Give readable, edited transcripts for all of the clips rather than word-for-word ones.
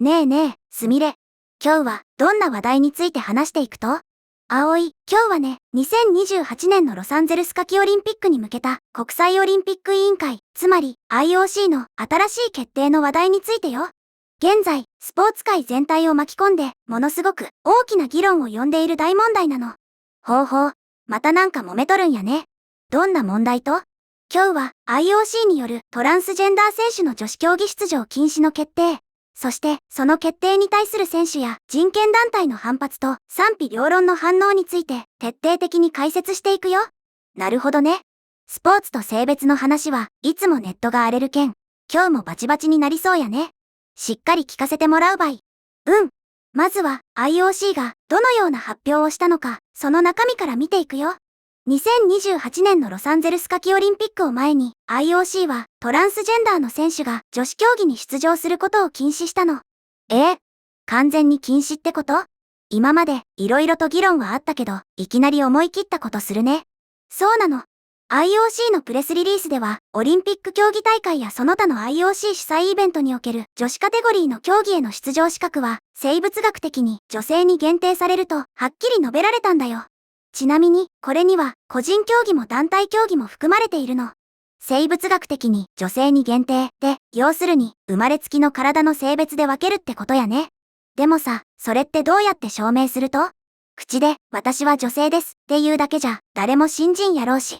ねえねえ、すみれ。今日はどんな話題について話していくと？葵、今日はね、2028年のロサンゼルス夏季オリンピックに向けた国際オリンピック委員会、つまり IOC の新しい決定の話題についてよ。現在、スポーツ界全体を巻き込んで、ものすごく大きな議論を呼んでいる大問題なの。ほうほう、またなんか揉めとるんやね。どんな問題と？今日は IOC によるトランスジェンダー選手の女子競技出場禁止の決定。そして、その決定に対する選手や人権団体の反発と賛否両論の反応について徹底的に解説していくよ。なるほどね。スポーツと性別の話はいつもネットが荒れるけん、今日もバチバチになりそうやね。しっかり聞かせてもらうばい。まずは IOC がどのような発表をしたのか、その中身から見ていくよ。2028年のロサンゼルス夏季オリンピックを前に IOC はトランスジェンダーの選手が女子競技に出場することを禁止したの。完全に禁止ってこと？今まで色々と議論はあったけど、いきなり思い切ったことするね。そうなの。IOC のプレスリリースでは、オリンピック競技大会やその他の IOC 主催イベントにおける女子カテゴリーの競技への出場資格は、生物学的に女性に限定されると、はっきり述べられたんだよ。ちなみに、これには、個人競技も団体競技も含まれているの。生物学的に女性に限定で、要するに、生まれつきの体の性別で分けるってことやね。でもさ、それってどうやって証明すると？口で、私は女性ですって言うだけじゃ、誰も信じんやろうし。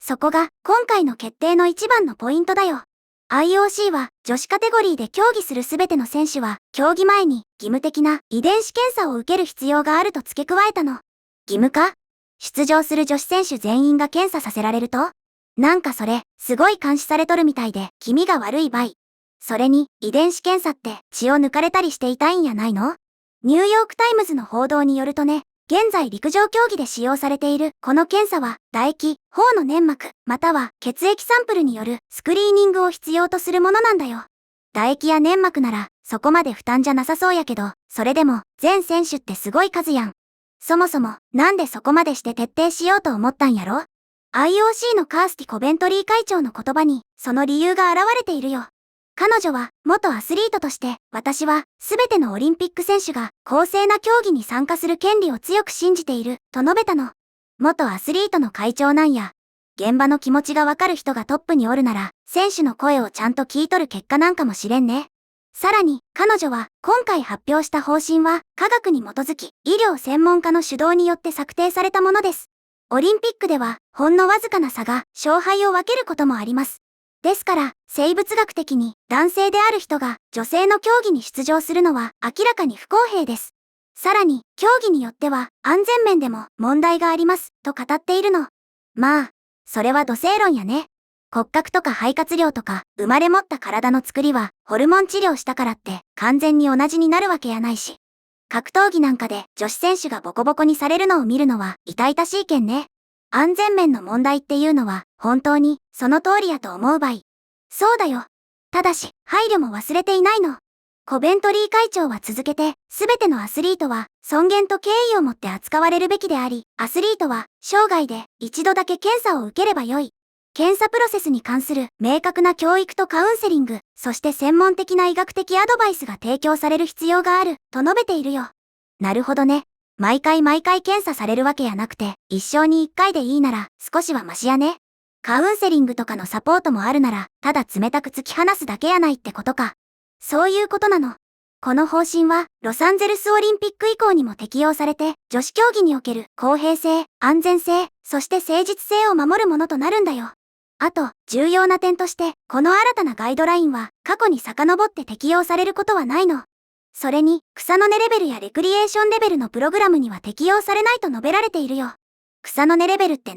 そこが、今回の決定の一番のポイントだよ。IOC は、女子カテゴリーで競技するすべての選手は、競技前に、義務的な遺伝子検査を受ける必要があると付け加えたの。義務化？出場する女子選手全員が検査させられると？なんかそれ、すごい監視されとるみたいで、気味が悪いばい。それに、遺伝子検査って血を抜かれたりしていたいんやないの？ニューヨークタイムズの報道によるとね、現在陸上競技で使用されているこの検査は、唾液、頬の粘膜、または血液サンプルによるスクリーニングを必要とするものなんだよ。唾液や粘膜なら、そこまで負担じゃなさそうやけど、それでも、全選手ってすごい数やん。そもそも、なんでそこまでして徹底しようと思ったんやろ？ IOC のカースティ・コベントリー会長の言葉に、その理由が現れているよ。彼女は、元アスリートとして、私は、すべてのオリンピック選手が、公正な競技に参加する権利を強く信じている、と述べたの。元アスリートの会長なんや。現場の気持ちがわかる人がトップにおるなら、選手の声をちゃんと聞いとる結果なんかもしれんね。さらに、彼女は、今回発表した方針は、科学に基づき、医療専門家の主導によって策定されたものです。オリンピックでは、ほんのわずかな差が、勝敗を分けることもあります。ですから、生物学的に、男性である人が、女性の競技に出場するのは、明らかに不公平です。さらに、競技によっては、安全面でも、問題があります、と語っているの。まあ、それは土星論やね。骨格とか肺活量とか、生まれ持った体の作りは、ホルモン治療したからって、完全に同じになるわけやないし。格闘技なんかで、女子選手がボコボコにされるのを見るのは、痛々しいけんね。安全面の問題っていうのは、本当に、その通りやと思うばい。そうだよ。ただし、配慮も忘れていないの。コベントリー会長は続けて、すべてのアスリートは、尊厳と敬意を持って扱われるべきであり、アスリートは、生涯で、一度だけ検査を受ければよい。検査プロセスに関する明確な教育とカウンセリング、そして専門的な医学的アドバイスが提供される必要がある、と述べているよ。なるほどね。毎回検査されるわけやなくて、一生に一回でいいなら、少しはマシやね。カウンセリングとかのサポートもあるなら、ただ冷たく突き放すだけやないってことか。そういうことなの。この方針は、ロサンゼルスオリンピック以降にも適用されて、女子競技における公平性、安全性、そして誠実性を守るものとなるんだよ。あと、重要な点として、この新たなガイドラインは、過去に遡って適用されることはないの。それに、草の根レベルやレクリエーションレベルのプログラムには適用されないと述べられているよ。草の根レベルって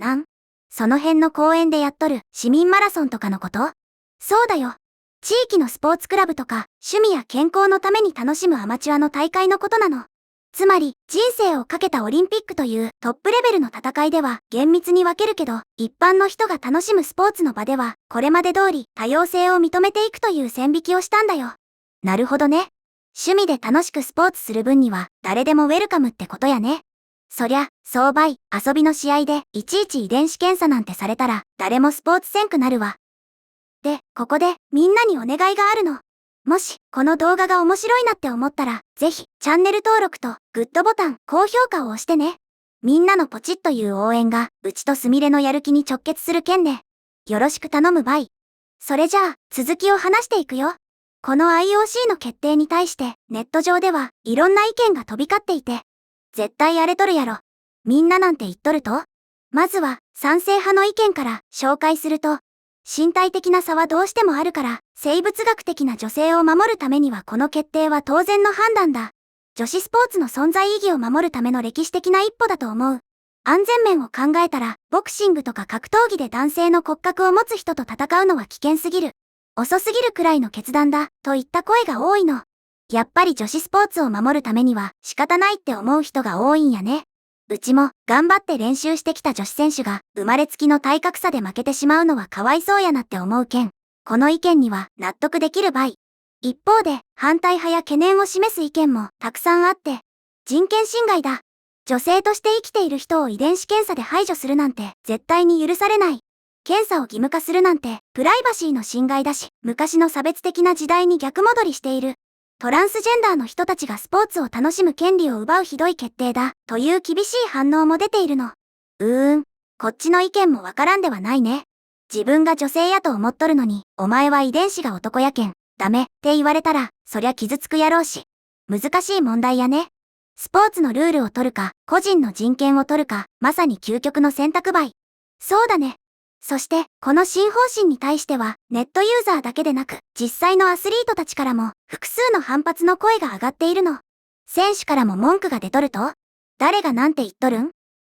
その辺の公園でやっとる市民マラソンとかのこと？そうだよ。地域のスポーツクラブとか、趣味や健康のために楽しむアマチュアの大会のことなの。つまり、人生をかけたオリンピックというトップレベルの戦いでは厳密に分けるけど、一般の人が楽しむスポーツの場では、これまで通り多様性を認めていくという線引きをしたんだよ。なるほどね。趣味で楽しくスポーツする分には、誰でもウェルカムってことやね。そりゃ、相場、遊びの試合で、いちいち遺伝子検査なんてされたら、誰もスポーツせんくなるわ。で、ここで、みんなにお願いがあるの。もし、この動画が面白いなって思ったら、ぜひ、チャンネル登録とグッドボタン、高評価を押してね。みんなのポチッという応援が、うちとすみれのやる気に直結するけんね。よろしく頼むばい。それじゃあ、続きを話していくよ。この IOC の決定に対して、ネット上ではいろんな意見が飛び交っていて、絶対荒れとるやろ。みんななんて言っとると？まずは、賛成派の意見から紹介すると、身体的な差はどうしてもあるから、生物学的な女性を守るためにはこの決定は当然の判断だ。女子スポーツの存在意義を守るための歴史的な一歩だと思う。安全面を考えたら、ボクシングとか格闘技で男性の骨格を持つ人と戦うのは危険すぎる。遅すぎるくらいの決断だ、といった声が多いの。やっぱり女子スポーツを守るためには仕方ないって思う人が多いんやね。うちも頑張って練習してきた女子選手が生まれつきの体格差で負けてしまうのはかわいそうやなって思うけん。この意見には納得できるばい。一方で反対派や懸念を示す意見もたくさんあって、人権侵害だ。女性として生きている人を遺伝子検査で排除するなんて絶対に許されない。検査を義務化するなんてプライバシーの侵害だし、昔の差別的な時代に逆戻りしている。トランスジェンダーの人たちがスポーツを楽しむ権利を奪うひどい決定だ、という厳しい反応も出ているの。こっちの意見もわからんではないね。自分が女性やと思っとるのに、お前は遺伝子が男やけん、ダメって言われたら、そりゃ傷つくやろうし。難しい問題やね。スポーツのルールを取るか、個人の人権を取るか、まさに究極の選択ばい。そうだね。そして、この新方針に対しては、ネットユーザーだけでなく、実際のアスリートたちからも、複数の反発の声が上がっているの。選手からも文句が出とると？誰がなんて言っとるん？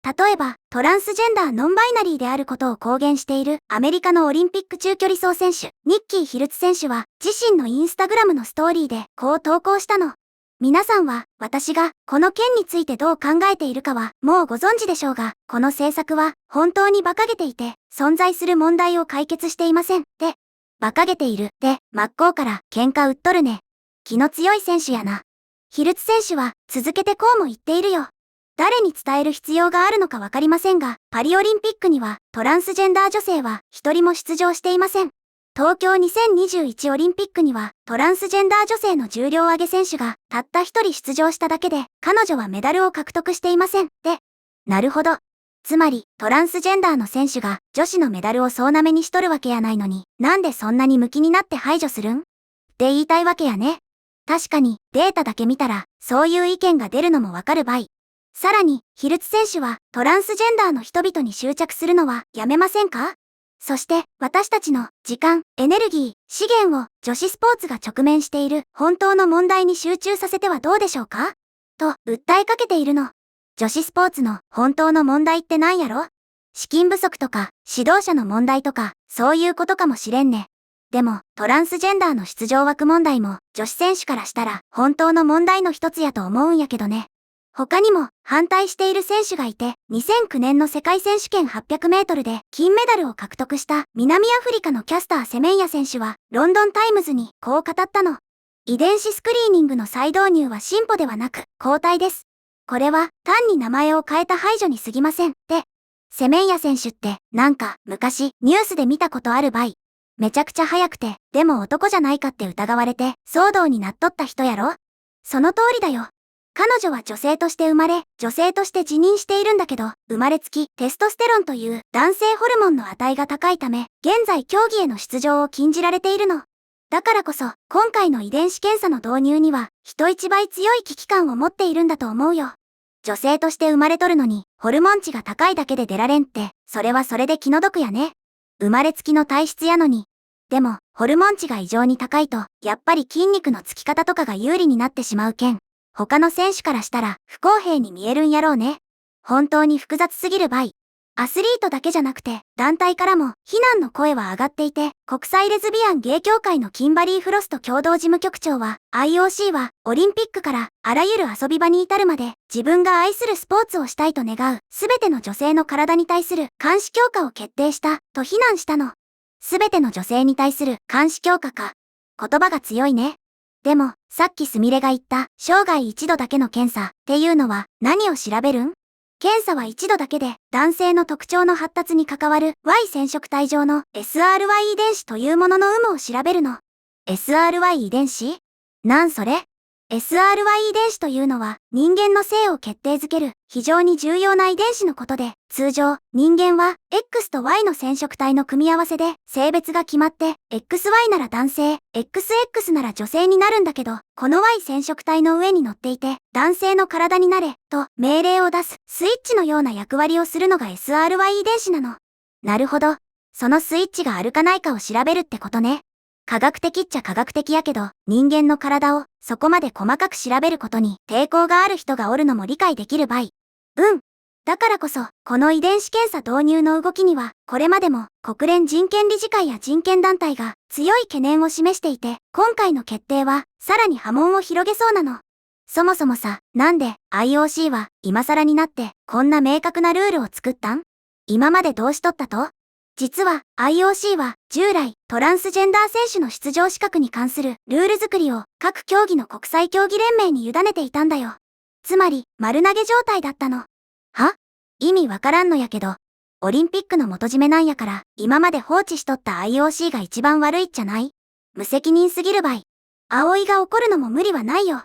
例えば、トランスジェンダーノンバイナリーであることを公言している、アメリカのオリンピック中距離走選手、ニッキー・ヒルツ選手は、自身のインスタグラムのストーリーで、こう投稿したの。皆さんは、私が、この件についてどう考えているかは、もうご存知でしょうが、この政策は、本当に馬鹿げていて、存在する問題を解決していません。で、馬鹿げている。で、真っ向から、喧嘩売っとるね。気の強い選手やな。ヒルツ選手は、続けてこうも言っているよ。誰に伝える必要があるのかわかりませんが、パリオリンピックには、トランスジェンダー女性は、一人も出場していません。東京2021オリンピックにはトランスジェンダー女性の重量挙げ選手がたった一人出場しただけで彼女はメダルを獲得していません。で、なるほど。つまりトランスジェンダーの選手が女子のメダルを総なめにしとるわけやないのになんでそんなにムキになって排除するん？って言いたいわけやね。確かにデータだけ見たらそういう意見が出るのもわかるばい。さらにヒルツ選手はトランスジェンダーの人々に執着するのはやめませんか？そして、私たちの時間、エネルギー、資源を女子スポーツが直面している本当の問題に集中させてはどうでしょうか？と、訴えかけているの。女子スポーツの本当の問題って何やろ？資金不足とか、指導者の問題とか、そういうことかもしれんね。でも、トランスジェンダーの出場枠問題も、女子選手からしたら本当の問題の一つやと思うんやけどね。他にも反対している選手がいて、2009年の世界選手権800メートルで金メダルを獲得した南アフリカのキャスター・セメンヤ選手は、ロンドンタイムズにこう語ったの。遺伝子スクリーニングの再導入は進歩ではなく、後退です。これは単に名前を変えた排除に過ぎません。で、セメンヤ選手ってなんか昔ニュースで見たことあるばい。めちゃくちゃ速くて、でも男じゃないかって疑われて騒動になっとった人やろ？その通りだよ。彼女は女性として生まれ、女性として自認しているんだけど、生まれつきテストステロンという男性ホルモンの値が高いため、現在競技への出場を禁じられているの。だからこそ、今回の遺伝子検査の導入には、人一倍強い危機感を持っているんだと思うよ。女性として生まれとるのに、ホルモン値が高いだけで出られんって、それはそれで気の毒やね。生まれつきの体質やのに。でも、ホルモン値が異常に高いと、やっぱり筋肉のつき方とかが有利になってしまうけん。他の選手からしたら不公平に見えるんやろうね。本当に複雑すぎるばい。アスリートだけじゃなくて、団体からも非難の声は上がっていて、国際レズビアンゲイ協会のキンバリー・フロスト共同事務局長は、IOC はオリンピックからあらゆる遊び場に至るまで、自分が愛するスポーツをしたいと願う、すべての女性の体に対する監視強化を決定した、と非難したの。すべての女性に対する監視強化か。言葉が強いね。でも、さっきすみれが言った、生涯一度だけの検査っていうのは何を調べるん？検査は一度だけで、男性の特徴の発達に関わる Y 染色体上の SRY 遺伝子というものの有無を調べるの。SRY 遺伝子？なんそれ？ SRY 遺伝子というのは人間の性を決定づける非常に重要な遺伝子のことで、通常人間は X と Y の染色体の組み合わせで性別が決まって XY なら男性、XX なら女性になるんだけど、この Y 染色体の上に乗っていて男性の体になれと命令を出すスイッチのような役割をするのが SRY 遺伝子なの。なるほど。そのスイッチがあるかないかを調べるってことね。科学的っちゃ科学的やけど、人間の体をそこまで細かく調べることに抵抗がある人がおるのも理解できるばい。だからこそ、この遺伝子検査導入の動きには、これまでも国連人権理事会や人権団体が強い懸念を示していて、今回の決定はさらに波紋を広げそうなの。そもそもさ、なんで IOC は今更になってこんな明確なルールを作ったん？今までどうしとったと？実は IOC は従来トランスジェンダー選手の出場資格に関するルール作りを各競技の国際競技連盟に委ねていたんだよ。つまり丸投げ状態だったの。は？意味わからんのやけど、オリンピックの元締めなんやから今まで放置しとった IOC が一番悪いっちゃない？無責任すぎるばい。葵が怒るのも無理はないよ。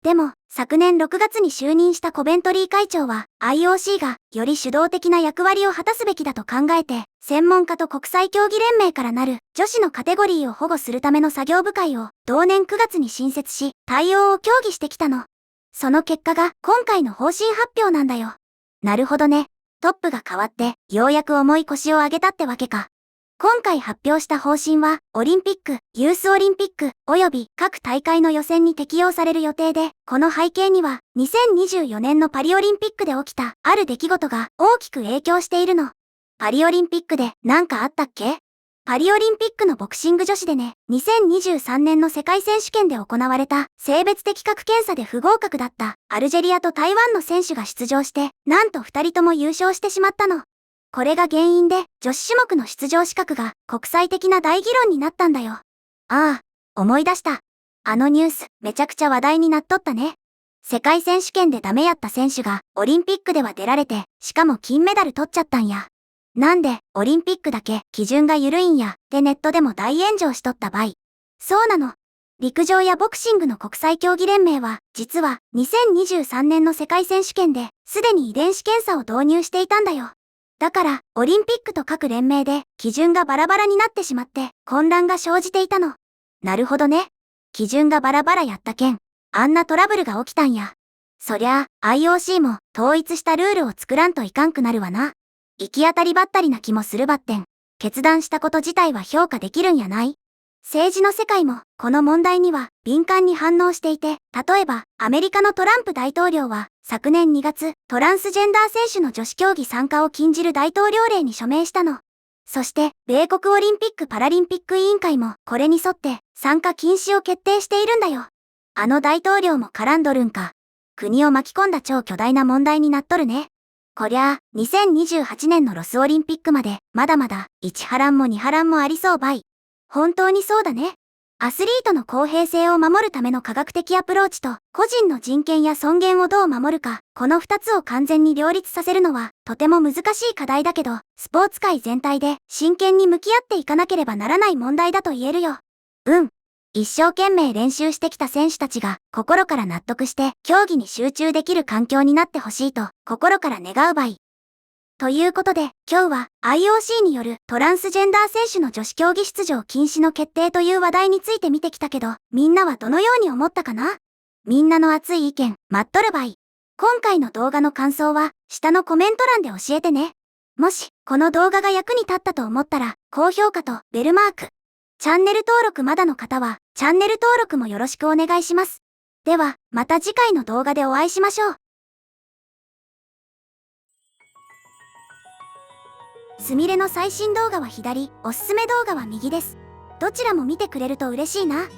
でも、昨年6月に就任したコベントリー会長は、IOC がより主導的な役割を果たすべきだと考えて、専門家と国際競技連盟からなる女子のカテゴリーを保護するための作業部会を同年9月に新設し、対応を協議してきたの。その結果が今回の方針発表なんだよ。なるほどね。トップが変わって、ようやく重い腰を上げたってわけか。今回発表した方針は、オリンピック、ユースオリンピック、及び各大会の予選に適用される予定で、この背景には、2024年のパリオリンピックで起きた、ある出来事が大きく影響しているの。パリオリンピックで何かあったっけ？パリオリンピックのボクシング女子でね、2023年の世界選手権で行われた性別的格検査で不合格だったアルジェリアと台湾の選手が出場して、なんと2人とも優勝してしまったの。これが原因で女子種目の出場資格が国際的な大議論になったんだよ。ああ、思い出した。あのニュースめちゃくちゃ話題になっとったね。世界選手権でダメやった選手がオリンピックでは出られて、しかも金メダル取っちゃったんや。なんでオリンピックだけ基準が緩いんやってネットでも大炎上しとったばい。そうなの。陸上やボクシングの国際競技連盟は、実は2023年の世界選手権ですでに遺伝子検査を導入していたんだよ。だから、オリンピックと各連盟で基準がバラバラになってしまって混乱が生じていたの。なるほどね。基準がバラバラやったけん、あんなトラブルが起きたんや。そりゃあ、IOC も統一したルールを作らんといかんくなるわな。行き当たりばったりな気もするばってん。決断したこと自体は評価できるんやない？政治の世界もこの問題には敏感に反応していて、例えばアメリカのトランプ大統領は昨年2月、トランスジェンダー選手の女子競技参加を禁じる大統領令に署名したの。そして、米国オリンピック・パラリンピック委員会もこれに沿って参加禁止を決定しているんだよ。あの大統領も絡んどるんか。国を巻き込んだ超巨大な問題になっとるね。こりゃあ、2028年のロスオリンピックまで、まだまだ、1波乱も2波乱もありそうばい。本当にそうだね。アスリートの公平性を守るための科学的アプローチと、個人の人権や尊厳をどう守るか、この2つを完全に両立させるのは、とても難しい課題だけど、スポーツ界全体で真剣に向き合っていかなければならない問題だと言えるよ。一生懸命練習してきた選手たちが、心から納得して、競技に集中できる環境になってほしいと、心から願うばい。ということで、今日は IOC によるトランスジェンダー選手の女子競技出場禁止の決定という話題について見てきたけど、みんなはどのように思ったかな？みんなの熱い意見、待っとるばい。今回の動画の感想は、下のコメント欄で教えてね。もし、この動画が役に立ったと思ったら、高評価とベルマーク。チャンネル登録まだの方は、チャンネル登録もよろしくお願いします。では、また次回の動画でお会いしましょう。すみれの最新動画は左、おすすめ動画は右です。どちらも見てくれると嬉しいな。